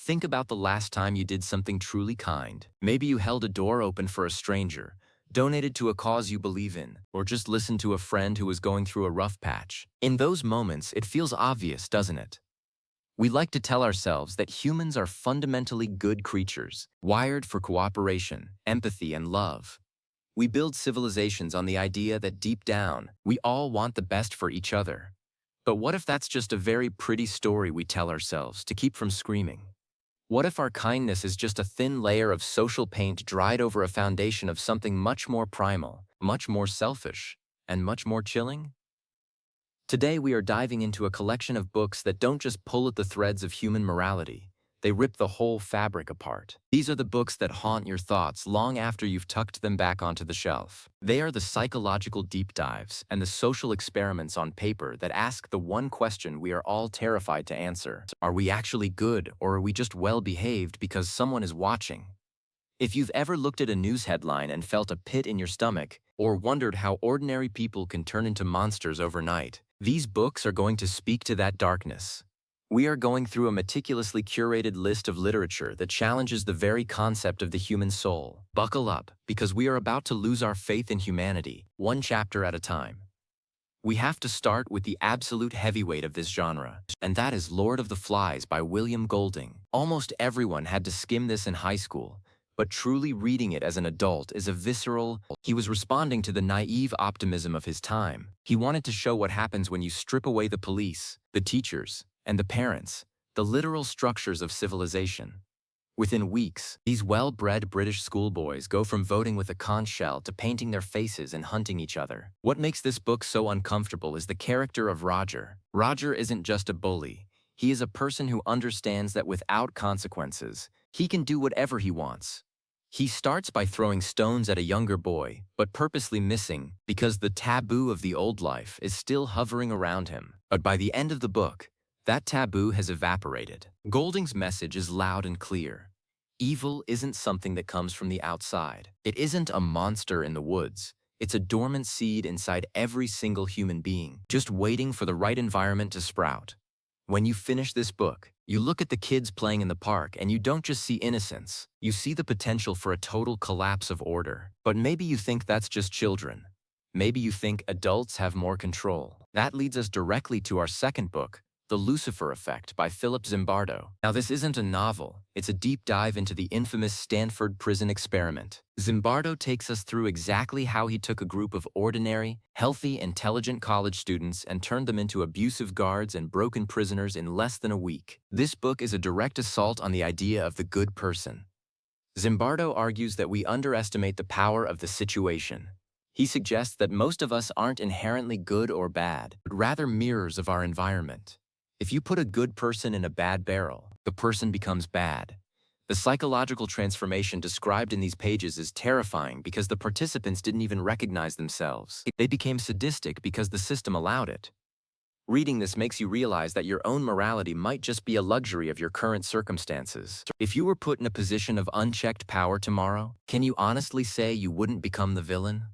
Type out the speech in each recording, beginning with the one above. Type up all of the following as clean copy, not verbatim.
Think about the last time you did something truly kind. Maybe you held a door open for a stranger, donated to a cause you believe in, or just listened to a friend who was going through a rough patch. In those moments, it feels obvious, doesn't it? We like to tell ourselves that humans are fundamentally good creatures, wired for cooperation, empathy, and love. We build civilizations on the idea that deep down, we all want the best for each other. But what if that's just a very pretty story we tell ourselves to keep from screaming? What if our kindness is just a thin layer of social paint dried over a foundation of something much more primal, much more selfish, and much more chilling? Today we are diving into a collection of books that don't just pull at the threads of human morality, they rip the whole fabric apart. These are the books that haunt your thoughts long after you've tucked them back onto the shelf. They are the psychological deep dives and the social experiments on paper that ask the one question we are all terrified to answer. Are we actually good, or are we just well-behaved because someone is watching? If you've ever looked at a news headline and felt a pit in your stomach, or wondered how ordinary people can turn into monsters overnight, these books are going to speak to that darkness. We are going through a meticulously curated list of literature that challenges the very concept of the human soul. Buckle up, because we are about to lose our faith in humanity, one chapter at a time. We have to start with the absolute heavyweight of this genre, and that is Lord of the Flies by William Golding. Almost everyone had to skim this in high school, but truly reading it as an adult is a visceral. He was responding to the naive optimism of his time. He wanted to show what happens when you strip away the police, the teachers, and the parents, the literal structures of civilization. Within weeks, these well-bred British schoolboys go from voting with a conch shell to painting their faces and hunting each other. What makes this book so uncomfortable is the character of Roger. Roger isn't just a bully. He is a person who understands that without consequences, he can do whatever he wants. He starts by throwing stones at a younger boy, but purposely missing because the taboo of the old life is still hovering around him. But by the end of the book, that taboo has evaporated. Golding's message is loud and clear. Evil isn't something that comes from the outside. It isn't a monster in the woods. It's a dormant seed inside every single human being, just waiting for the right environment to sprout. When you finish this book, you look at the kids playing in the park and you don't just see innocence, you see the potential for a total collapse of order. But maybe you think that's just children. Maybe you think adults have more control. That leads us directly to our second book, The Lucifer Effect by Philip Zimbardo. Now this isn't a novel, it's a deep dive into the infamous Stanford prison experiment. Zimbardo takes us through exactly how he took a group of ordinary, healthy, intelligent college students and turned them into abusive guards and broken prisoners in less than a week. This book is a direct assault on the idea of the good person. Zimbardo argues that we underestimate the power of the situation. He suggests that most of us aren't inherently good or bad, but rather mirrors of our environment. If you put a good person in a bad barrel, the person becomes bad. The psychological transformation described in these pages is terrifying because the participants didn't even recognize themselves. They became sadistic because the system allowed it. Reading this makes you realize that your own morality might just be a luxury of your current circumstances. If you were put in a position of unchecked power tomorrow, can you honestly say you wouldn't become the villain?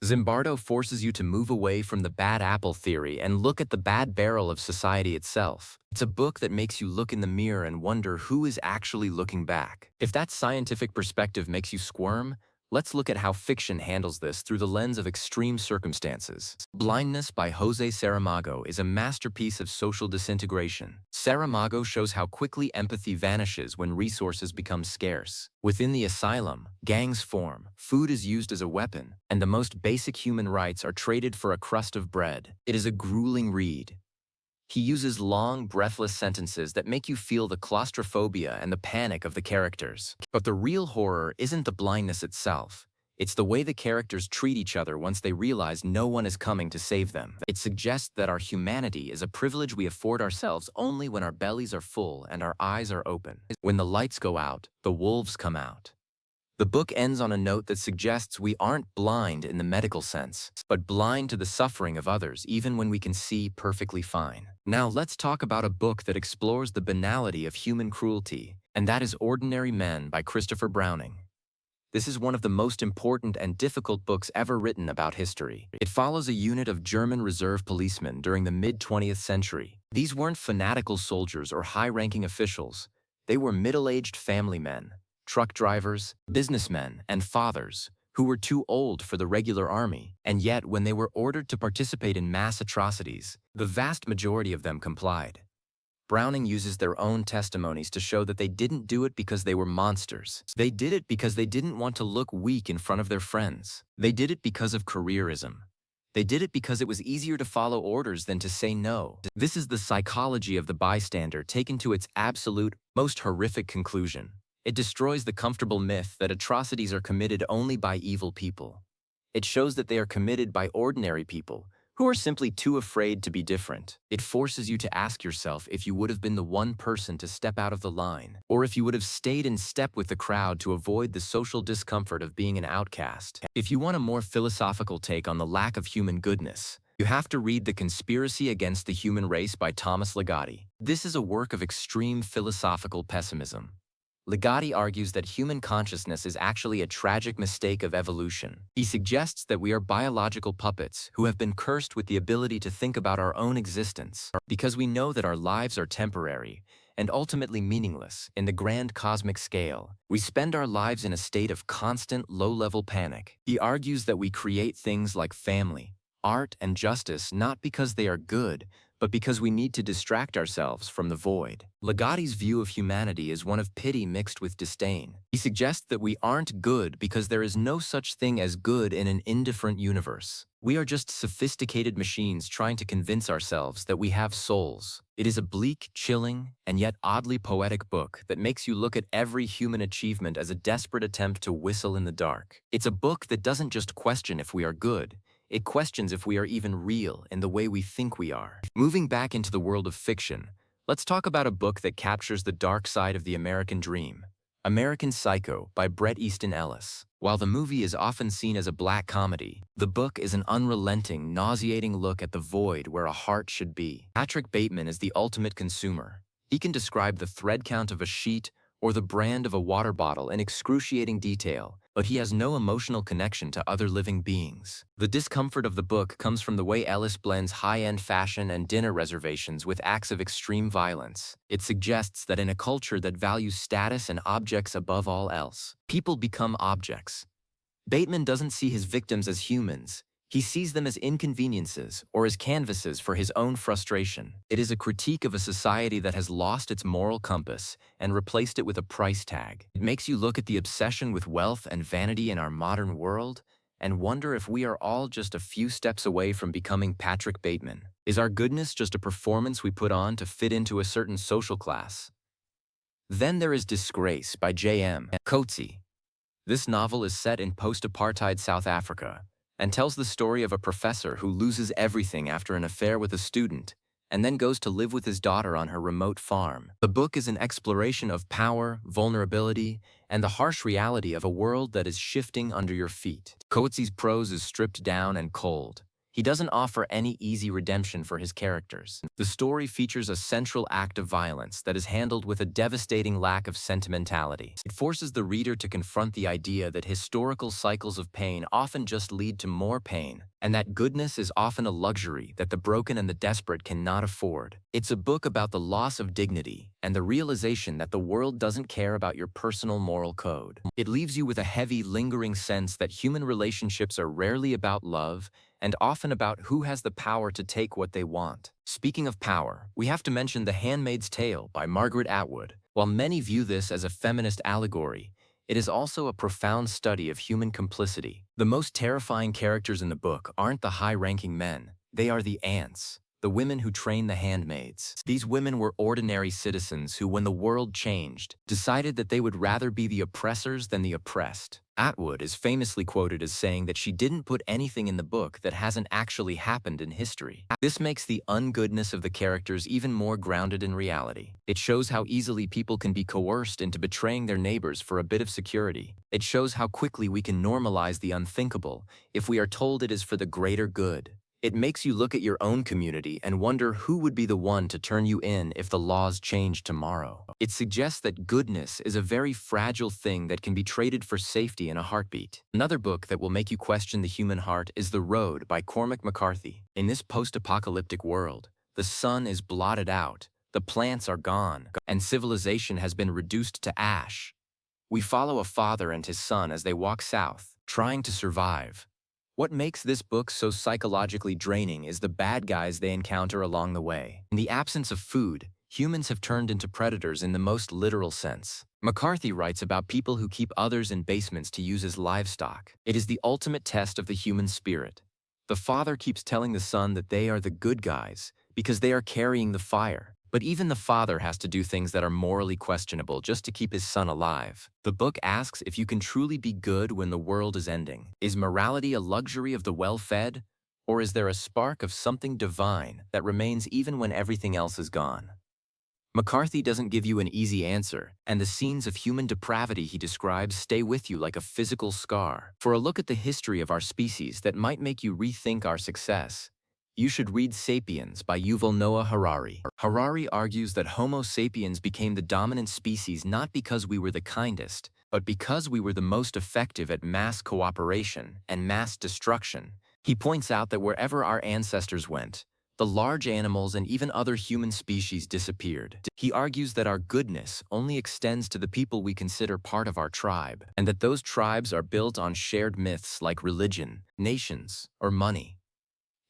Zimbardo forces you to move away from the bad apple theory and look at the bad barrel of society itself. It's a book that makes you look in the mirror and wonder who is actually looking back. If that scientific perspective makes you squirm, let's look at how fiction handles this through the lens of extreme circumstances. Blindness by Jose Saramago is a masterpiece of social disintegration. Saramago shows how quickly empathy vanishes when resources become scarce. Within the asylum, gangs form, food is used as a weapon, and the most basic human rights are traded for a crust of bread. It is a grueling read. He uses long, breathless sentences that make you feel the claustrophobia and the panic of the characters. But the real horror isn't the blindness itself. It's the way the characters treat each other once they realize no one is coming to save them. It suggests that our humanity is a privilege we afford ourselves only when our bellies are full and our eyes are open. When the lights go out, the wolves come out. The book ends on a note that suggests we aren't blind in the medical sense, but blind to the suffering of others even when we can see perfectly fine. Now let's talk about a book that explores the banality of human cruelty, and that is Ordinary Men by Christopher Browning. This is one of the most important and difficult books ever written about history. It follows a unit of German reserve policemen during the mid-20th century. These weren't fanatical soldiers or high-ranking officials. They were middle-aged family men, truck drivers, businessmen, and fathers who were too old for the regular army, and yet when they were ordered to participate in mass atrocities, the vast majority of them complied. Browning uses their own testimonies to show that they didn't do it because they were monsters. They did it because they didn't want to look weak in front of their friends. They did it because of careerism. They did it because it was easier to follow orders than to say no. This is the psychology of the bystander taken to its absolute, most horrific conclusion. It destroys the comfortable myth that atrocities are committed only by evil people. It shows that they are committed by ordinary people, who are simply too afraid to be different. It forces you to ask yourself if you would have been the one person to step out of the line, or if you would have stayed in step with the crowd to avoid the social discomfort of being an outcast. If you want a more philosophical take on the lack of human goodness, you have to read The Conspiracy Against the Human Race by Thomas Ligotti. This is a work of extreme philosophical pessimism. Ligotti argues that human consciousness is actually a tragic mistake of evolution. He suggests that we are biological puppets who have been cursed with the ability to think about our own existence, because we know that our lives are temporary and ultimately meaningless in the grand cosmic scale. We spend our lives in a state of constant low-level panic. He argues that we create things like family, art, and justice not because they are good, but because we need to distract ourselves from the void. Ligotti's view of humanity is one of pity mixed with disdain. He suggests that we aren't good because there is no such thing as good in an indifferent universe. We are just sophisticated machines trying to convince ourselves that we have souls. It is a bleak, chilling, and yet oddly poetic book that makes you look at every human achievement as a desperate attempt to whistle in the dark. It's a book that doesn't just question if we are good, it questions if we are even real in the way we think we are. Moving back into the world of fiction, let's talk about a book that captures the dark side of the American dream, American Psycho by Bret Easton Ellis. While the movie is often seen as a black comedy, the book is an unrelenting, nauseating look at the void where a heart should be. Patrick Bateman is the ultimate consumer. He can describe the thread count of a sheet or the brand of a water bottle in excruciating detail, but he has no emotional connection to other living beings. The discomfort of the book comes from the way Ellis blends high-end fashion and dinner reservations with acts of extreme violence. It suggests that in a culture that values status and objects above all else, people become objects. Bateman doesn't see his victims as humans. He sees them as inconveniences or as canvases for his own frustration. It is a critique of a society that has lost its moral compass and replaced it with a price tag. It makes you look at the obsession with wealth and vanity in our modern world and wonder if we are all just a few steps away from becoming Patrick Bateman. Is our goodness just a performance we put on to fit into a certain social class? Then there is Disgrace by J.M. Coetzee. This novel is set in post-apartheid South Africa and tells the story of a professor who loses everything after an affair with a student and then goes to live with his daughter on her remote farm. The book is an exploration of power, vulnerability, and the harsh reality of a world that is shifting under your feet. Coetzee's prose is stripped down and cold. He doesn't offer any easy redemption for his characters. The story features a central act of violence that is handled with a devastating lack of sentimentality. It forces the reader to confront the idea that historical cycles of pain often just lead to more pain, and that goodness is often a luxury that the broken and the desperate cannot afford. It's a book about the loss of dignity and the realization that the world doesn't care about your personal moral code. It leaves you with a heavy, lingering sense that human relationships are rarely about love and often about who has the power to take what they want. Speaking of power, we have to mention The Handmaid's Tale by Margaret Atwood. While many view this as a feminist allegory, it is also a profound study of human complicity. The most terrifying characters in the book aren't the high-ranking men, they are the ants, the women who train the handmaids. These women were ordinary citizens who, when the world changed, decided that they would rather be the oppressors than the oppressed. Atwood is famously quoted as saying that she didn't put anything in the book that hasn't actually happened in history. This makes the ungoodness of the characters even more grounded in reality. It shows how easily people can be coerced into betraying their neighbors for a bit of security. It shows how quickly we can normalize the unthinkable if we are told it is for the greater good. It makes you look at your own community and wonder who would be the one to turn you in if the laws change tomorrow. It suggests that goodness is a very fragile thing that can be traded for safety in a heartbeat. Another book that will make you question the human heart is The Road by Cormac McCarthy. In this post-apocalyptic world, the sun is blotted out, The plants are gone, and civilization has been reduced to ash. We follow a father and his son as they walk south, trying to survive. What makes this book so psychologically draining is the bad guys they encounter along the way. In the absence of food, humans have turned into predators in the most literal sense. McCarthy writes about people who keep others in basements to use as livestock. It is the ultimate test of the human spirit. The father keeps telling the son that they are the good guys because they are carrying the fire. But even the father has to do things that are morally questionable just to keep his son alive. The book asks if you can truly be good when the world is ending. Is morality a luxury of the well-fed? Or is there a spark of something divine that remains even when everything else is gone? McCarthy doesn't give you an easy answer, and the scenes of human depravity he describes stay with you like a physical scar. For a look at the history of our species that might make you rethink our success, you should read *Sapiens* by Yuval Noah Harari. Harari argues that Homo sapiens became the dominant species not because we were the kindest, but because we were the most effective at mass cooperation and mass destruction. He points out that wherever our ancestors went, the large animals and even other human species disappeared. He argues that our goodness only extends to the people we consider part of our tribe, and that those tribes are built on shared myths like religion, nations, or money.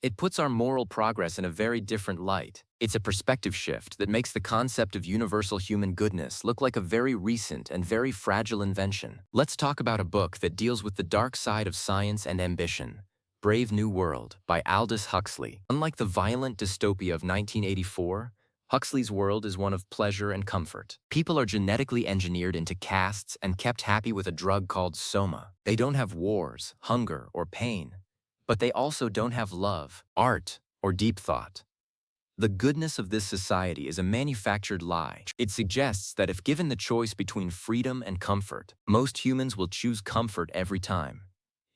It puts our moral progress in a very different light. It's a perspective shift that makes the concept of universal human goodness look like a very recent and very fragile invention. Let's talk about a book that deals with the dark side of science and ambition. Brave New World by Aldous Huxley. Unlike the violent dystopia of 1984, Huxley's world is one of pleasure and comfort. People are genetically engineered into castes and kept happy with a drug called soma. They don't have wars, hunger, or pain. But they also don't have love, art, or deep thought. The goodness of this society is a manufactured lie. It suggests that if given the choice between freedom and comfort, most humans will choose comfort every time.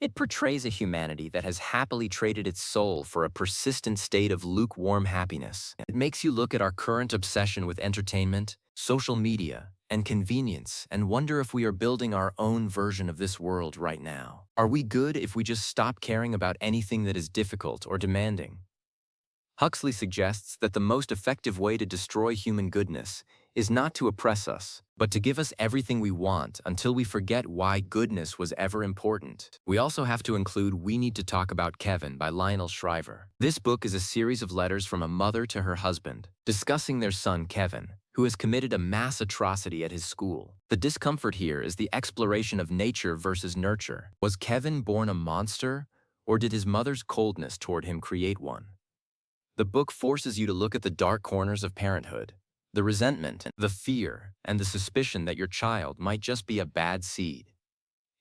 It portrays a humanity that has happily traded its soul for a persistent state of lukewarm happiness. It makes you look at our current obsession with entertainment, social media, and convenience and wonder if we are building our own version of this world right now. Are we good if we just stop caring about anything that is difficult or demanding? Huxley suggests that the most effective way to destroy human goodness is not to oppress us, but to give us everything we want until we forget why goodness was ever important. We also have to include We Need to Talk About Kevin by Lionel Shriver. This book is a series of letters from a mother to her husband, discussing their son Kevin, who has committed a mass atrocity at his school. The discomfort here is the exploration of nature versus nurture. Was Kevin born a monster, or did his mother's coldness toward him create one? The book forces you to look at the dark corners of parenthood, the resentment, the fear, and the suspicion that your child might just be a bad seed.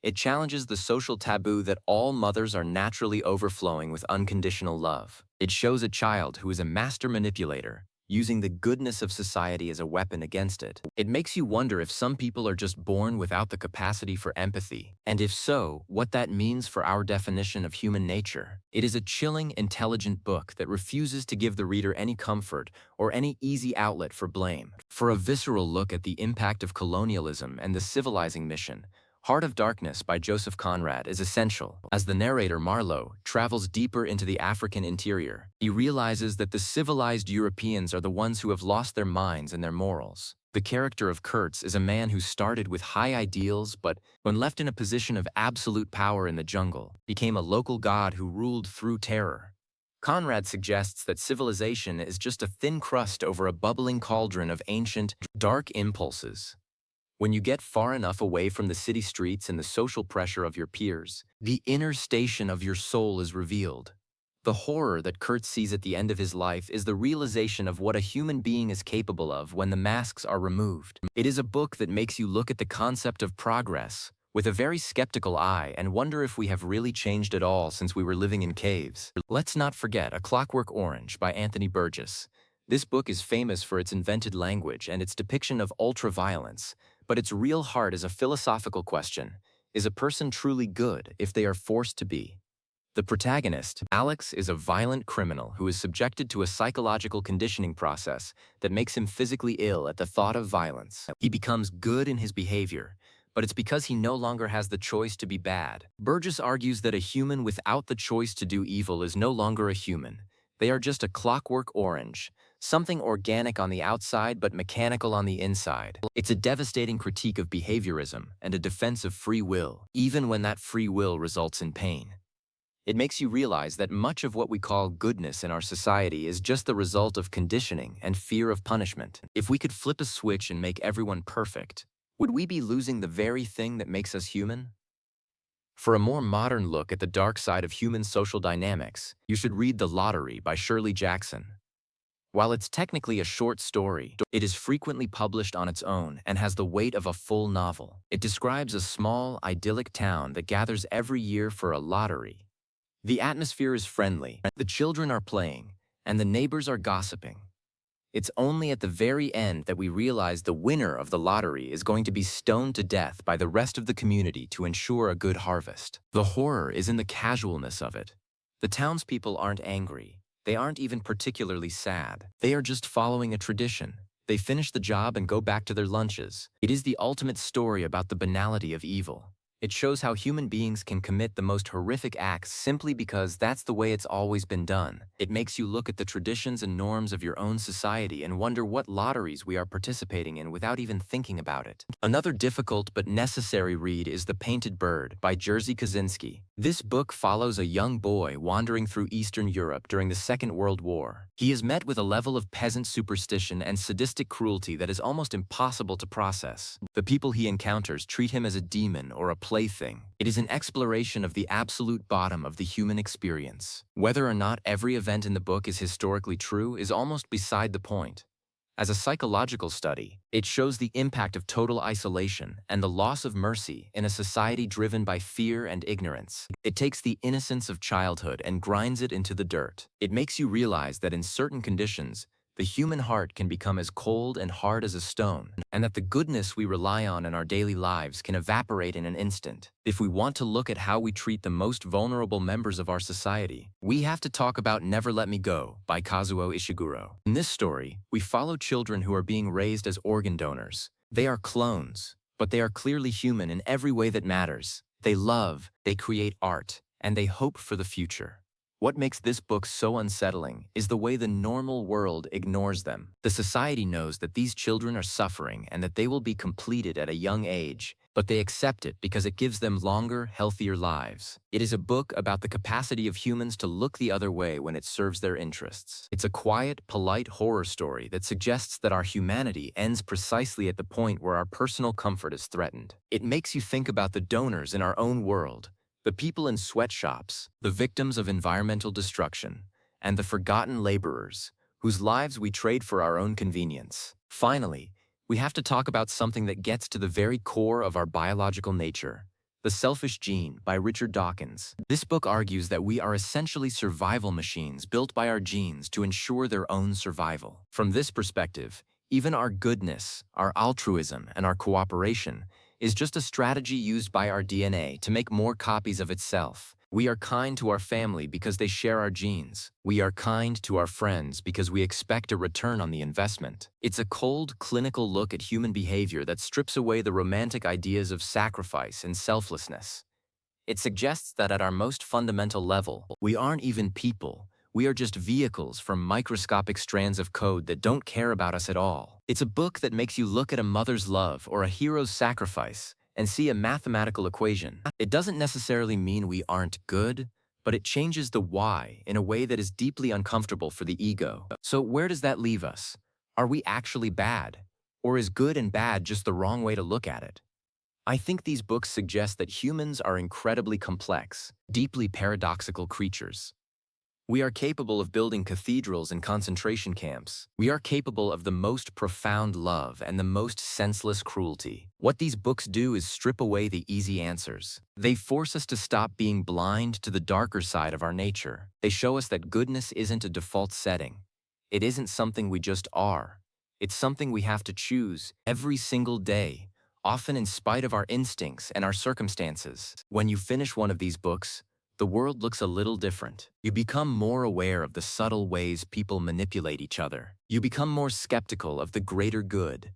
It challenges the social taboo that all mothers are naturally overflowing with unconditional love. It shows a child who is a master manipulator, using the goodness of society as a weapon against it. It makes you wonder if some people are just born without the capacity for empathy, and if so, what that means for our definition of human nature. It is a chilling, intelligent book that refuses to give the reader any comfort or any easy outlet for blame. For a visceral look at the impact of colonialism and the civilizing mission, Heart of Darkness by Joseph Conrad is essential. As the narrator Marlowe travels deeper into the African interior, he realizes that the civilized Europeans are the ones who have lost their minds and their morals. The character of Kurtz is a man who started with high ideals but, when left in a position of absolute power in the jungle, became a local god who ruled through terror. Conrad suggests that civilization is just a thin crust over a bubbling cauldron of ancient, dark impulses. When you get far enough away from the city streets and the social pressure of your peers, the inner station of your soul is revealed. The horror that Kurt sees at the end of his life is the realization of what a human being is capable of when the masks are removed. It is a book that makes you look at the concept of progress with a very skeptical eye and wonder if we have really changed at all since we were living in caves. Let's not forget A Clockwork Orange by Anthony Burgess. This book is famous for its invented language and its depiction of ultra-violence, but its real heart is a philosophical question. Is a person truly good if they are forced to be? The protagonist, Alex, is a violent criminal who is subjected to a psychological conditioning process that makes him physically ill at the thought of violence. He becomes good in his behavior, but it's because he no longer has the choice to be bad. Burgess argues that a human without the choice to do evil is no longer a human. They are just a clockwork orange, something organic on the outside but mechanical on the inside. It's a devastating critique of behaviorism and a defense of free will, even when that free will results in pain. It makes you realize that much of what we call goodness in our society is just the result of conditioning and fear of punishment. If we could flip a switch and make everyone perfect, would we be losing the very thing that makes us human? For a more modern look at the dark side of human social dynamics, you should read The Lottery by Shirley Jackson. While it's technically a short story, it is frequently published on its own and has the weight of a full novel. It describes a small, idyllic town that gathers every year for a lottery. The atmosphere is friendly, the children are playing, and the neighbors are gossiping. It's only at the very end that we realize the winner of the lottery is going to be stoned to death by the rest of the community to ensure a good harvest. The horror is in the casualness of it. The townspeople aren't angry. They aren't even particularly sad. They are just following a tradition. They finish the job and go back to their lunches. It is the ultimate story about the banality of evil. It shows how human beings can commit the most horrific acts simply because that's the way it's always been done. It makes you look at the traditions and norms of your own society and wonder what lotteries we are participating in without even thinking about it. Another difficult but necessary read is The Painted Bird by Jerzy Kosinski. This book follows a young boy wandering through Eastern Europe during the Second World War. He is met with a level of peasant superstition and sadistic cruelty that is almost impossible to process. The people he encounters treat him as a demon or a plaything. It is an exploration of the absolute bottom of the human experience. Whether or not every event in the book is historically true is almost beside the point. As a psychological study, it shows the impact of total isolation and the loss of mercy in a society driven by fear and ignorance. It takes the innocence of childhood and grinds it into the dirt. It makes you realize that in certain conditions, the human heart can become as cold and hard as a stone, and that the goodness we rely on in our daily lives can evaporate in an instant. If we want to look at how we treat the most vulnerable members of our society, we have to talk about Never Let Me Go by Kazuo Ishiguro. In this story, we follow children who are being raised as organ donors. They are clones, but they are clearly human in every way that matters. They love, they create art, and they hope for the future. What makes this book so unsettling is the way the normal world ignores them. The society knows that these children are suffering and that they will be completed at a young age, but they accept it because it gives them longer, healthier lives. It is a book about the capacity of humans to look the other way when it serves their interests. It's a quiet, polite horror story that suggests that our humanity ends precisely at the point where our personal comfort is threatened. It makes you think about the donors in our own world, the people in sweatshops, the victims of environmental destruction, and the forgotten laborers, whose lives we trade for our own convenience. Finally, we have to talk about something that gets to the very core of our biological nature, The Selfish Gene by Richard Dawkins. This book argues that we are essentially survival machines built by our genes to ensure their own survival. From this perspective, even our goodness, our altruism, and our cooperation is just a strategy used by our DNA to make more copies of itself. We are kind to our family because they share our genes. We are kind to our friends because we expect a return on the investment. It's a cold, clinical look at human behavior that strips away the romantic ideas of sacrifice and selflessness. It suggests that at our most fundamental level, we aren't even people. We are just vehicles from microscopic strands of code that don't care about us at all. It's a book that makes you look at a mother's love or a hero's sacrifice and see a mathematical equation. It doesn't necessarily mean we aren't good, but it changes the why in a way that is deeply uncomfortable for the ego. So where does that leave us? Are we actually bad? Or is good and bad just the wrong way to look at it? I think these books suggest that humans are incredibly complex, deeply paradoxical creatures. We are capable of building cathedrals and concentration camps. We are capable of the most profound love and the most senseless cruelty. What these books do is strip away the easy answers. They force us to stop being blind to the darker side of our nature. They show us that goodness isn't a default setting. It isn't something we just are. It's something we have to choose every single day, often in spite of our instincts and our circumstances. When you finish one of these books, the world looks a little different. You become more aware of the subtle ways people manipulate each other. You become more skeptical of the greater good.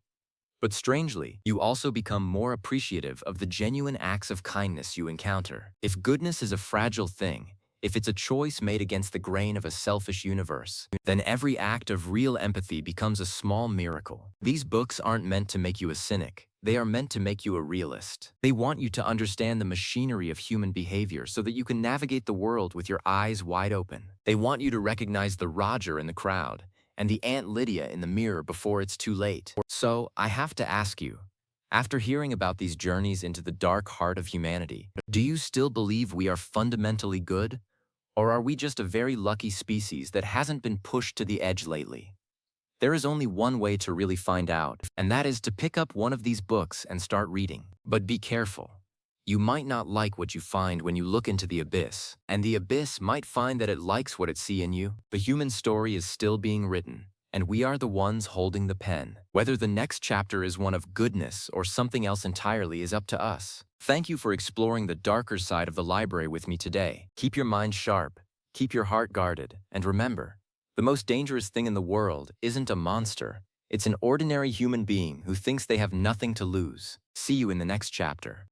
But strangely, you also become more appreciative of the genuine acts of kindness you encounter. If goodness is a fragile thing, If it's a choice made against the grain of a selfish universe, then every act of real empathy becomes a small miracle. These books aren't meant to make you a cynic. They are meant to make you a realist. They want you to understand the machinery of human behavior so that you can navigate the world with your eyes wide open. They want you to recognize the Roger in the crowd and the Aunt Lydia in the mirror before it's too late. So, I have to ask you, after hearing about these journeys into the dark heart of humanity, do you still believe we are fundamentally good? Or are we just a very lucky species that hasn't been pushed to the edge lately? There is only one way to really find out, and that is to pick up one of these books and start reading. But be careful. You might not like what you find when you look into the abyss, and the abyss might find that it likes what it sees in you. The human story is still being written, and we are the ones holding the pen. Whether the next chapter is one of goodness or something else entirely is up to us. Thank you for exploring the darker side of the library with me today. Keep your mind sharp, keep your heart guarded, and remember, the most dangerous thing in the world isn't a monster. It's an ordinary human being who thinks they have nothing to lose. See you in the next chapter.